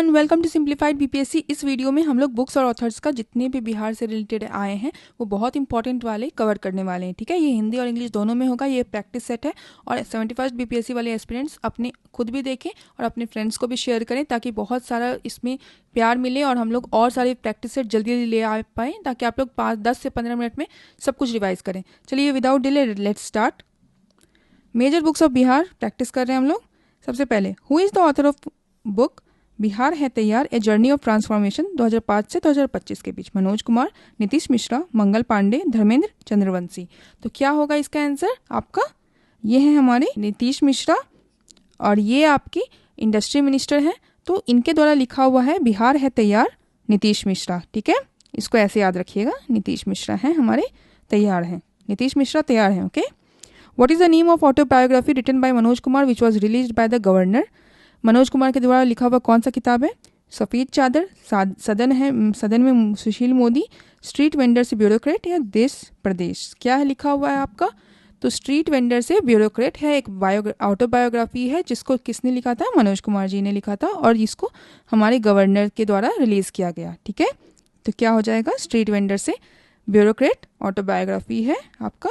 Everyone, welcome to simplified BPSC. इस video में हम लोग बुक्स और ऑथर्स का जितने भी बिहार से रिलेटेड आए हैं वो बहुत इंपॉर्टेंट वाले कवर करने वाले हैं। ठीक है, ये हिंदी और इंग्लिश दोनों में होगा। ये प्रैक्टिस सेट है और 71st बीपीएससी वाले एस्पिरेंट्स अपने खुद भी देखें और अपने फ्रेंड्स को भी शेयर करें ताकि बहुत सारा इसमें प्यार मिले और हम लोग और सारे प्रैक्टिस सेट जल्दी जल्दी ले आ पाएँ ताकि आप लोग 10 से 15 मिनट में सब कुछ रिवाइज करें। चलिए without delay let's start. Major books of Bihar practice कर रहे हैं हम लोग। सबसे पहले, who is the author of book Bihar है तैयार ए जर्नी ऑफ ट्रांसफॉर्मेशन 2005 से 2025 के बीच? मनोज कुमार, नीतीश मिश्रा, मंगल पांडे, धर्मेंद्र चंद्रवंशी। तो क्या होगा इसका आंसर आपका? ये है हमारे नीतीश मिश्रा और ये आपकी इंडस्ट्री मिनिस्टर हैं। तो इनके द्वारा लिखा हुआ है बिहार है तैयार, नीतीश मिश्रा। ठीक है, इसको ऐसे याद रखिएगा, नीतीश मिश्रा हैं हमारे, तैयार हैं, नीतीश मिश्रा तैयार हैं। Okay, what is the name of autobiography written by Manoj Kumar which was released by the governor? Manoj Kumar के द्वारा लिखा हुआ कौन सा किताब है? सफ़ेद चादर, सदन है, सदन में सुशील मोदी, स्ट्रीट वेंडर से ब्यूरोक्रेट या देश प्रदेश? क्या है लिखा हुआ है आपका? तो स्ट्रीट वेंडर से ब्यूरोक्रेट है, एक ऑटोबायोग्राफी है जिसको किसने लिखा था? मनोज कुमार जी ने लिखा था और इसको हमारे गवर्नर के द्वारा रिलीज़ किया गया। ठीक है, तो क्या हो जाएगा? स्ट्रीट वेंडर से ब्यूरोक्रेट ऑटोबायोग्राफी है आपका,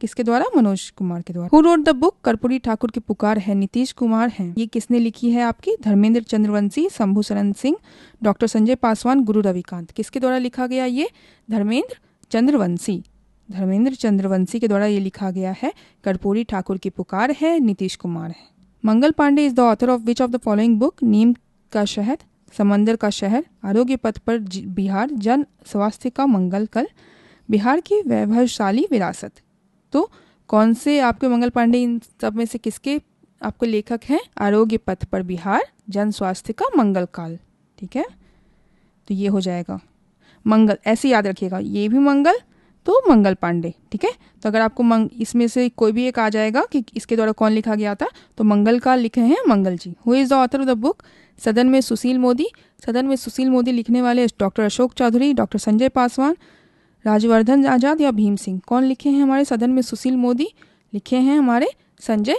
किसके द्वारा? मनोज कुमार के द्वारा। Who wrote the book Karpoori Thakur की पुकार है? नीतीश कुमार हैं। ये किसने लिखी है आपकी? धर्मेंद्र चंद्रवंशी, शंभू शरण सिंह, डॉक्टर संजय पासवान, गुरु रविकांत। किसके द्वारा लिखा गया? ये धर्मेंद्र चंद्रवंशी, धर्मेंद्र चंद्रवंशी के द्वारा ये लिखा गया है। कर्पूरी ठाकुर की पुकार है, नीतीश कुमार है। Mangal Pande is the author of which of the following book? Neem ka Shahad, समंदर का शहर, आरोग्य पथ पर बिहार, जन स्वास्थ्य का मंगल कल, बिहार की वैभवशाली विरासत। तो कौन से आपके मंगल पांडे इन सब में से किसके आपके लेखक हैं? आरोग्य पथ पर बिहार, जन स्वास्थ्य का मंगल काल। ठीक है, तो ये हो जाएगा मंगल, ऐसे याद रखिएगा, ये भी मंगल तो मंगल पांडे। ठीक है, तो अगर आपको इसमें से कोई भी एक आ जाएगा कि इसके द्वारा कौन लिखा गया था तो मंगल काल लिखे हैं Mangal ji. Who is the author of the book? Sadan mein Sushil Modi, सदन में सुशील मोदी लिखने वाले डॉक्टर अशोक चौधरी, डॉक्टर संजय पासवान, राजवर्धन आजाद या भीम सिंह? कौन लिखे हैं हमारे सदन में सुशील मोदी? लिखे हैं हमारे Sanjay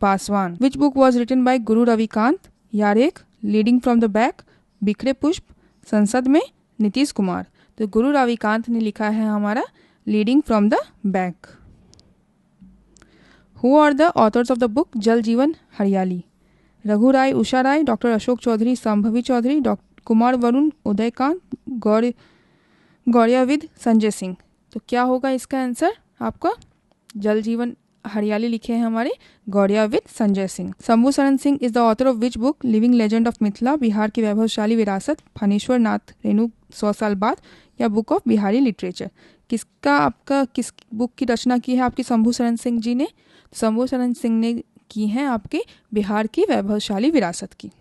Paswan. Which book was written by Guru Ravikant? Yarekh, leading from the back, Bikhre Pushp, संसद में, नीतीश कुमार। तो गुरु रविकांत ने लिखा है हमारा leading from the back. Who are the authors of the book जल जीवन हरियाली? रघु राय, उषा राय, डॉक्टर अशोक चौधरी, संभवी चौधरी, डॉक्टर कुमार वरुण, उदयकांत, गौरयाविद, संजय सिंह। तो क्या होगा इसका आंसर आपका? जल जीवन हरियाली लिखे हैं हमारे गौरयाविद, Sanjay Singh. Shambhu Sharan Singh is the author of which book? Living legend of Mithila, Bihar की वैभवशाली विरासत, फणीश्वर नाथ रेणु 100 साल बाद, या बुक ऑफ बिहारी लिटरेचर? किसका आपका किस बुक की रचना की है आपकी शंभू शरण सिंह जी ने? शंभू शरण सिंह ने की है आपके बिहार की वैभवशाली विरासत की।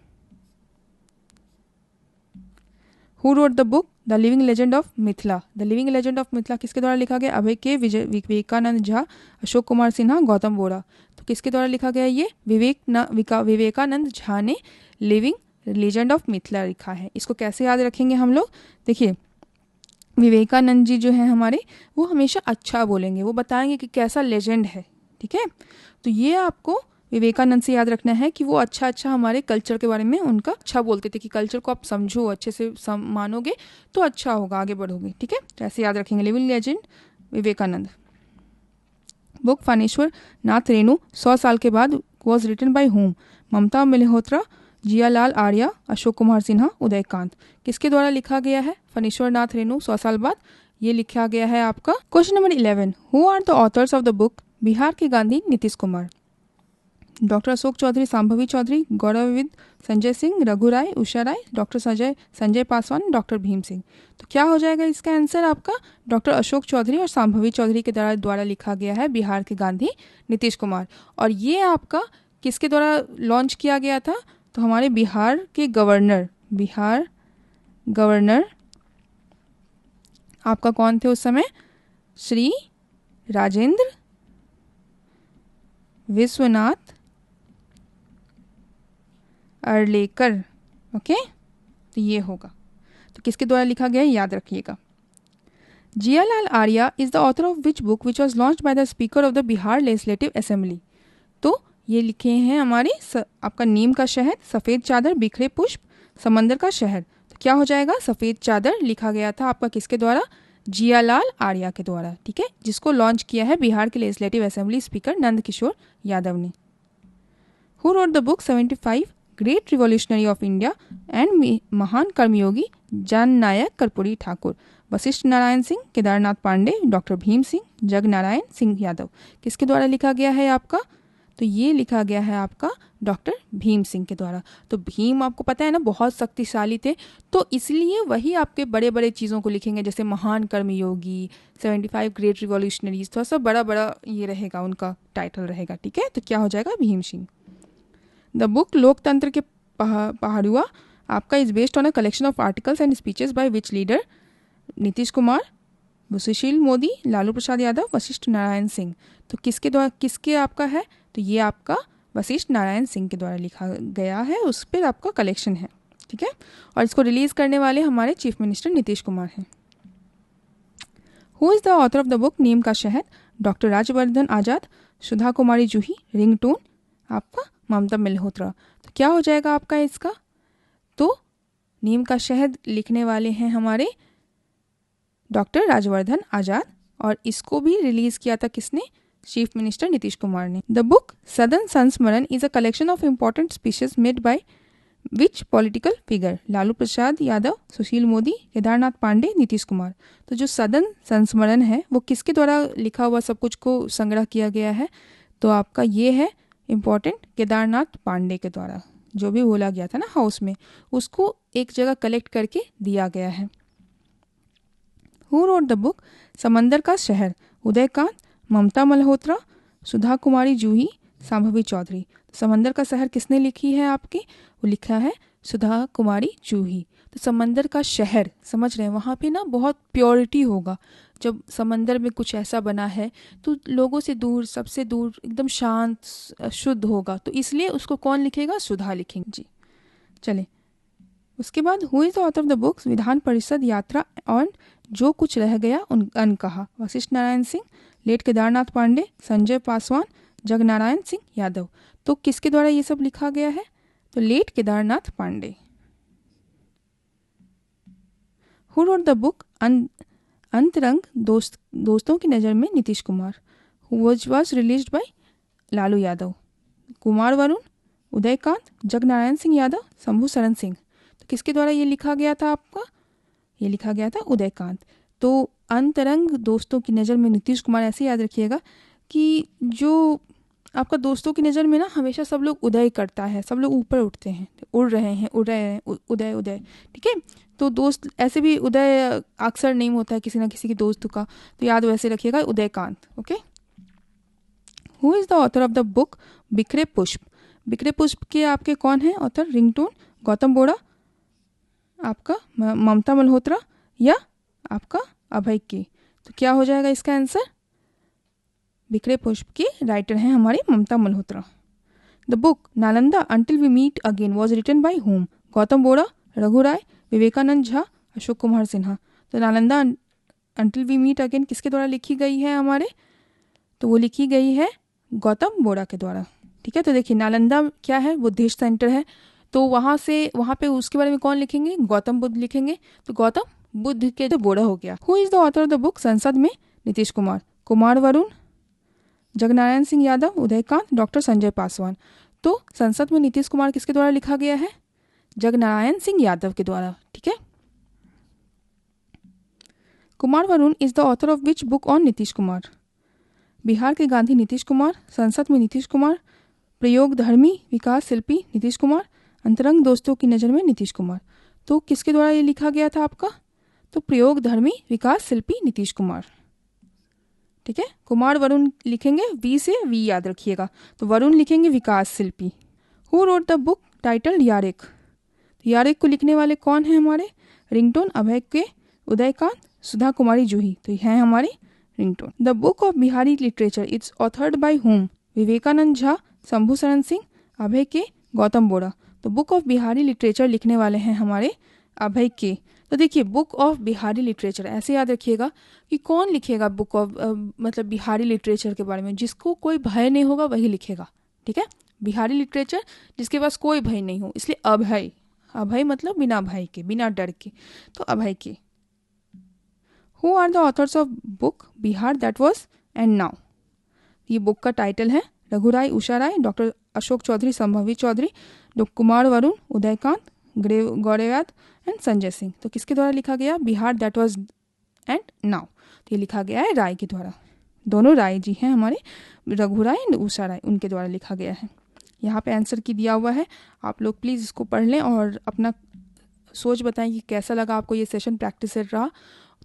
Who wrote the book the living legend of Mithila? The living legend of Mithila किसके द्वारा लिखा गया? अभय के, विवेकानंद झा, अशोक कुमार सिन्हा, गौतम बोरा। तो किसके द्वारा लिखा गया? ये विवेकानंद झा ने लिविंग लेजेंड ऑफ मिथिला लिखा है। इसको कैसे याद रखेंगे हम लोग? देखिए, विवेकानंद जी जो हैं हमारे, वो हमेशा अच्छा बोलेंगे, वो बताएंगे कि कैसा लेजेंड है। ठीक है, तो ये आपको विवेकानंद से याद रखना है कि वो अच्छा हमारे कल्चर के बारे में उनका अच्छा बोलते थे कि कल्चर को आप समझो, अच्छे से मानोगे तो अच्छा होगा, आगे बढ़ोगे। ठीक है, तो ऐसे याद रखेंगे, living legend Vivekananda. Book Phanishwar Nath Renu 100 साल के बाद was written by whom? Mamta Malhotra, Jiyalal Arya, Ashok Kumar Sinha, Udaykant. किसके द्वारा लिखा गया है फणीश्वर नाथ रेणु 100 साल बाद? ये लिखा गया है आपका। Question number 11, who are the authors of the book Bihar के गांधी? नीतीश कुमार, डॉक्टर अशोक चौधरी, संभवी चौधरी, गौरविद, संजय सिंह, रघु राय, उषा राय, डॉक्टर संजय पासवान, डॉक्टर भीम सिंह। तो क्या हो जाएगा इसका आंसर आपका? डॉक्टर अशोक चौधरी और संभवी चौधरी के द्वारा लिखा गया है बिहार के गांधी नीतीश कुमार। और ये आपका किसके द्वारा लॉन्च किया गया था? तो हमारे बिहार के गवर्नर आपका कौन थे उस समय? श्री राजेंद्र विश्वनाथ अर्लेकर। ओके, तो ये होगा। तो किसके द्वारा लिखा गया है याद रखिएगा। Jialal Arya is the author of which book which was launched by the speaker of the Bihar legislative assembly? तो ये लिखे हैं हमारे आपका नीम का शहद, सफ़ेद चादर, बिखरे पुष्प, समंदर का शहर, तो क्या हो जाएगा? सफ़ेद चादर लिखा गया था आपका किसके द्वारा? जियालाल आर्या के द्वारा, ठीक है, जिसको लॉन्च किया है बिहार के legislative assembly speaker Nand Kishore Yadav ने। Who wrote the book 75 great revolutionary of India and महान कर्मयोगी जन नायक कर्पूरी ठाकुर? वशिष्ठ नारायण सिंह, केदारनाथ पांडे, डॉक्टर भीम सिंह, जगनारायण सिंह यादव। किसके द्वारा लिखा गया है आपका? तो ये लिखा गया है आपका डॉक्टर भीम सिंह के द्वारा। तो भीम आपको पता है ना बहुत शक्तिशाली थे, तो इसलिए वही आपके बड़े बड़े चीज़ों को लिखेंगे, जैसे महान कर्मयोगी, 75 ग्रेट रिवॉल्यूशनरीज, थोड़ा सा बड़ा बड़ा ये रहेगा उनका टाइटल रहेगा, ठीक है। तो क्या हो जाएगा? भीम सिंह। द बुक लोकतंत्र के पहाड़ुआ आपका is based on a collection of articles and speeches by which leader? Nitish Kumar, Sushil Modi, Lalu Prasad Yadav, Vashishtha Narayan Singh. तो किसके द्वारा, किसके आपका है? तो ये आपका वशिष्ठ नारायण सिंह के द्वारा लिखा गया है, उस पर आपका कलेक्शन है, ठीक है। और इसको रिलीज करने वाले हमारे चीफ मिनिस्टर नीतीश कुमार हैं। Who is the author of the book Neem ka Shahar? Doctor Rajvardhan Azad, Sudha Kumari Juhi, रिंगटोन आपका ममता मल्होत्रा। तो क्या हो जाएगा आपका इसका? तो नीम का शहर लिखने वाले हैं हमारे डॉक्टर राजवर्धन आजाद, और इसको भी रिलीज किया था किसने? चीफ मिनिस्टर नीतीश कुमार ने। The book Sadan Sansmaran is a collection of important speeches made by which political figure? Lalu Prasad Yadav, Sushil Modi, Kedarnath Pande, Nitish Kumar. तो जो सदन संस्मरण है वो किसके द्वारा लिखा हुआ सब कुछ को संग्रह किया गया है? तो आपका ये है इम्पॉर्टेंट केदारनाथ पांडे के द्वारा, जो भी बोला गया था ना हाउस में, उसको एक जगह कलेक्ट करके दिया गया है। हु रोट द बुक समंदर का शहर? उदयकांत, ममता मल्होत्रा, सुधा कुमारी जूही, सांभवी चौधरी। समंदर का शहर किसने लिखी है आपकी? वो लिखा है सुधा कुमारी जूही। तो समंदर का शहर, समझ रहे हैं, वहाँ पे ना बहुत प्योरिटी होगा। जब समंदर में कुछ ऐसा बना है तो लोगों से दूर, सबसे दूर, एकदम शांत शुद्ध होगा, तो इसलिए उसको कौन लिखेगा? सुधा लिखेंगे जी। चले उसके बाद who is the author of the books विधान परिषद यात्रा और जो कुछ रह गया उन अनकहा? वशिष्ठ नारायण सिंह, लेट केदारनाथ पांडे, संजय पासवान, जगनारायण सिंह यादव। तो किसके द्वारा ये सब लिखा गया है? तो late Kedarnath Pandey. Who wrote the book अंतरंग दोस्तों की नज़र में? Nitish Kumar. Was released by Lalu Yadav. Kumar Varun, Udaykant, Jagnarayan Singh Yadav, Shambhu Sharan Singh. तो किसके द्वारा ये लिखा गया था आपका? ये लिखा गया था उदयकांत। तो अंतरंग दोस्तों की नज़र में नीतीश कुमार, ऐसे याद रखिएगा कि जो आपका दोस्तों की नज़र में ना हमेशा सब लोग उदय करता है, सब लोग ऊपर उठते हैं, उड़ रहे हैं, उदय उदय, ठीक है। तो दोस्त ऐसे भी उदय अक्सर नहीं होता है किसी ना किसी की दोस्त का, तो याद वैसे रखिएगा Udaykant, okay. Who is the author of the book बिखरे पुष्प? बिखरे पुष्प के आपके कौन है ऑथर? रिंगटोन, गौतम बोड़ा, आपका ममता मल्होत्रा, या आपका अभय के। तो क्या हो जाएगा इसका आंसर? बिखरे पुष्प के राइटर हैं हमारे Mamta Malhotra. The book Nalanda until we meet again was written by whom? Gautam Bora, Raghu Rai, Vivekanand Jha, Ashok Kumar Sinha. तो Nalanda until we meet again किसके द्वारा लिखी गई है हमारे? तो वो लिखी गई है गौतम बोड़ा के द्वारा, ठीक है। तो देखिए नालंदा क्या है? बुद्धिस्ट सेंटर है, तो वहाँ पे उसके बारे में कौन लिखेंगे? गौतम बुद्ध लिखेंगे। तो गौतम बुद्ध के जो बोड़ा हो गया। Who is the author of the book संसद में? नीतीश कुमार, कुमार वरुण, जगनारायण सिंह यादव, उदयकांत, डॉक्टर संजय पासवान। तो संसद में नीतीश कुमार किसके द्वारा लिखा गया है? जगनारायण सिंह यादव के द्वारा, ठीक है। Kumar Varun is the author of which book on Nitish Kumar? Bihar के गांधी नीतीश कुमार, संसद में नीतीश कुमार, प्रयोग धर्मी विकास शिल्पी नीतीश कुमार, अंतरंग दोस्तों की नज़र में नीतीश कुमार। तो किसके द्वारा ये लिखा गया था आपका? तो प्रयोग धर्मी विकास शिल्पी नीतीश कुमार, ठीक है। कुमार वरुण लिखेंगे, वी से वी याद रखिएगा, तो वरुण लिखेंगे Vikas Shilpi. Who wrote the book title Yarek? Yarek को लिखने वाले कौन है हमारे? रिंगटोन, अभय के, उदयकांत, सुधा कुमारी जूही। तो यह है हमारी ringtone. The book of Bihari literature it's authored by whom? Vivekanand Jha, Shambhu Sharan Singh, अभय के, गौतम बोड़ा। तो बुक ऑफ बिहारी लिटरेचर लिखने वाले हैं हमारे अभय के। तो देखिए बुक ऑफ बिहारी लिटरेचर ऐसे याद रखिएगा कि कौन लिखेगा बुक ऑफ मतलब बिहारी लिटरेचर के बारे में? जिसको कोई भय नहीं होगा वही लिखेगा, ठीक है। बिहारी लिटरेचर जिसके पास कोई भय नहीं हो, इसलिए अभय अभय मतलब बिना भय के, बिना डर के, तो Abhay K. Who are the authors of book Bihar that was and now. ये बुक का टाइटल है रघु राय, उषा राय, डॉक्टर अशोक चौधरी, संभवी चौधरी, डॉक्टर कुमार वरुण, उदयकांत, गौरवयाद एंड संजय सिंह। तो किसके द्वारा लिखा गया? Bihar that was and now. तो ये लिखा गया है राय के द्वारा। दोनों राय जी हैं हमारे, रघु राय एंड उषा राय, उनके द्वारा लिखा गया है। यहाँ पे आंसर की दिया हुआ है, आप लोग प्लीज़ इसको पढ़ लें और अपना सोच बताएं कि कैसा लगा आपको ये सेशन, प्रैक्टिस सेट रहा।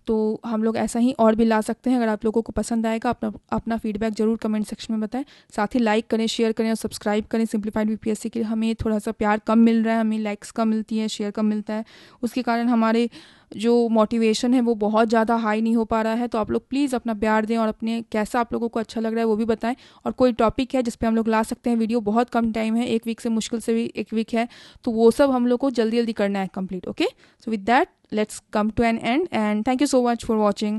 तो हम लोग ऐसा ही और भी ला सकते हैं। अगर आप लोगों को पसंद आएगा अपना फीडबैक जरूर कमेंट सेक्शन में बताएं। साथ ही लाइक करें, शेयर करें और सब्सक्राइब करें। सिंप्लीफाइड बीपीएससी के लिए हमें थोड़ा सा प्यार कम मिल रहा है, हमें लाइक्स कम मिलती है, शेयर कम मिलता है, उसके कारण हमारे जो मोटिवेशन है वो बहुत ज़्यादा हाई नहीं हो पा रहा है। तो आप लोग प्लीज़ अपना प्यार दें और अपने कैसा आप लोगों को अच्छा लग रहा है वो भी बताएं। और कोई टॉपिक है जिस पे हम लोग ला सकते हैं वीडियो, बहुत कम टाइम है, 1 वीक से मुश्किल से भी 1 वीक है, तो वो सब हम लोग को जल्दी जल्दी करना है complete. Okay, so with that let's come to an end and thank you so much for watching.